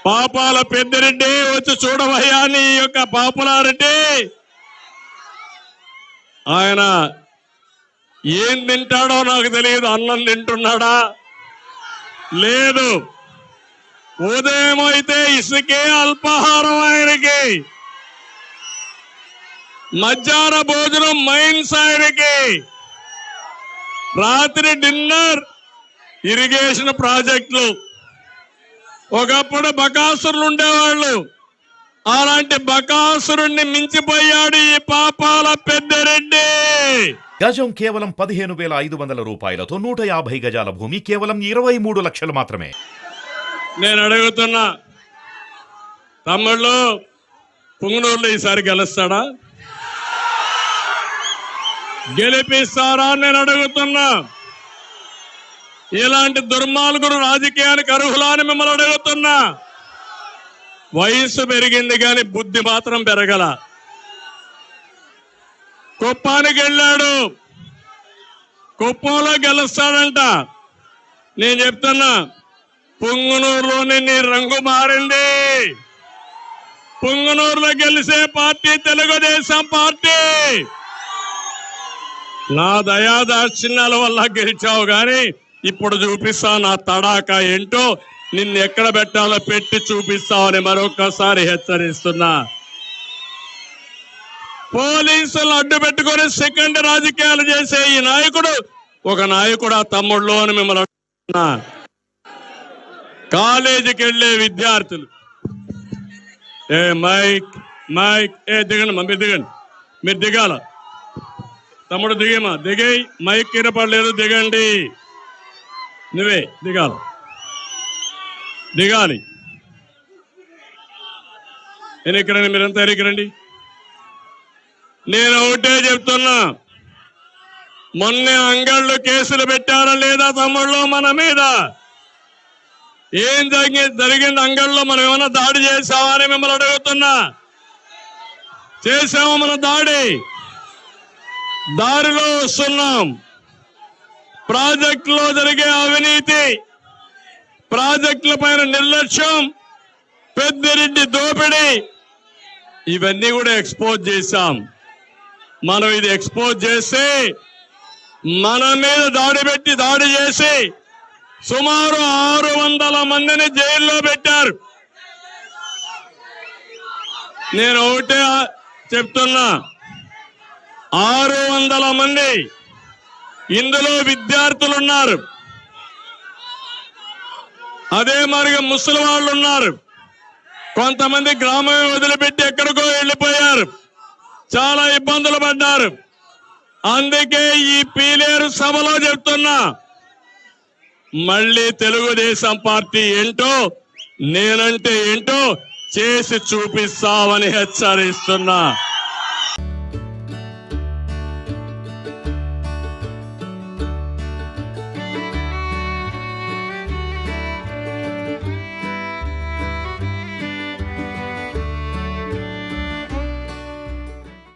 పాపాల పెద్దిరెడ్డి వచ్చి చూడవయ్యా నీ యొక్క పాపులారిటీ. ఆయన ఏం తింటాడో నాకు తెలియదు. అన్నం తింటున్నాడా లేదు. ఉదయం అయితే ఇసుకే అల్పాహారం ఆయనకి, మధ్యాహ్న భోజనం మైన్స్ ఆయనకి, రాత్రి డిన్నర్ ఇరిగేషన్ ప్రాజెక్టులు. ఒకప్పుడు బకాసురులు ఉండేవాళ్ళు, అలాంటి బకాసురుణ్ణి మించిపోయాడు ఈ పాపాల పెద్దిరెడ్డి. గజం కేవలం 15,500 రూపాయలతో 150 గజాల భూమి కేవలం 23 లక్షలు మాత్రమే. నేను అడుగుతున్నా, తమ్ముళ్ళు పుంగనూరులో ఈసారి గెలుస్తాడా? గెలిపిస్తారా? నేను అడుగుతున్నా. ఇలాంటి దుర్మార్గులు రాజకీయానికి అర్హులా అని మిమ్మల్ని అడుగుతున్నా. వయసు పెరిగింది కానీ బుద్ధి మాత్రం పెరగల. కుప్పానికి వెళ్ళాడు, కుప్పంలో గెలుస్తాడంట. నేను చెప్తున్నా, పుంగనూరులోనే నీ రంగు మారింది. పుంగనూరులో గెలిచే పార్టీ తెలుగుదేశం పార్టీ. నా దయాదాక్షిణ్యాల వల్ల గెలిచావు గాని ఇప్పుడు చూపిస్తా నా తడాక ఏంటో. నిన్ను ఎక్కడ పెట్టాలో పెట్టి చూపిస్తావని మరొకసారి హెచ్చరిస్తున్నా. పోలీసులు అడ్డు పెట్టుకుని సెకండ్ రాజకీయాలు చేసే ఈ నాయకుడు ఒక నాయకుడు ఆ తమ్ముళ్ళు అని మిమ్మల్ని అడుగుతున్నా. కాలేజీకి వెళ్లే విద్యార్థులు మైక్ దిగండి, మీరు దిగండి, మీరు దిగాల. తమ్ముడు దిగేమా, దిగేయి. మైక్ కిరపడలేదు, దిగండి. నువ్వే దిగాలి. ఎన్నికరండి, మీరంతా ఎన్నికరండి. నేను ఒకటే చెప్తున్నా, మొన్నే అంగళ్ళు కేసులు పెట్టారా లేదా తమ్ముళ్ళు మన మీద? ఏం జరిగింది అంగళ్ళలో? మనం ఏమైనా దాడి చేశావా అని మిమ్మల్ని అడుగుతున్నా. చేశాము మన దారిలో వస్తున్నాం. ప్రాజెక్టులో జరిగే అవినీతి, ప్రాజెక్టుల పైన నిర్లక్ష్యం, పెద్దిరెడ్డి దోపిడీ, ఇవన్నీ కూడా ఎక్స్పోజ్ చేశాం. మనం ఇది ఎక్స్పోజ్ చేసి మన మీద దాడి చేసి సుమారు 600 మందిని జైల్లో పెట్టారు. నేను ఒకటే చెప్తున్నా, 600 మంది, ఇందులో విద్యార్థులున్నారు, అదే మరి ముసలి వాళ్ళు ఉన్నారు, కొంతమంది గ్రామం వదిలిపెట్టి ఎక్కడికో వెళ్ళిపోయారు, చాలా ఇబ్బందులు పడ్డారు. అందుకే ఈ పీలేరు సభలో చెప్తున్నా, మళ్ళీ తెలుగుదేశం పార్టీ ఏంటో, నేనంటే ఏంటో చేసి చూపిస్తామని హెచ్చరిస్తున్నా.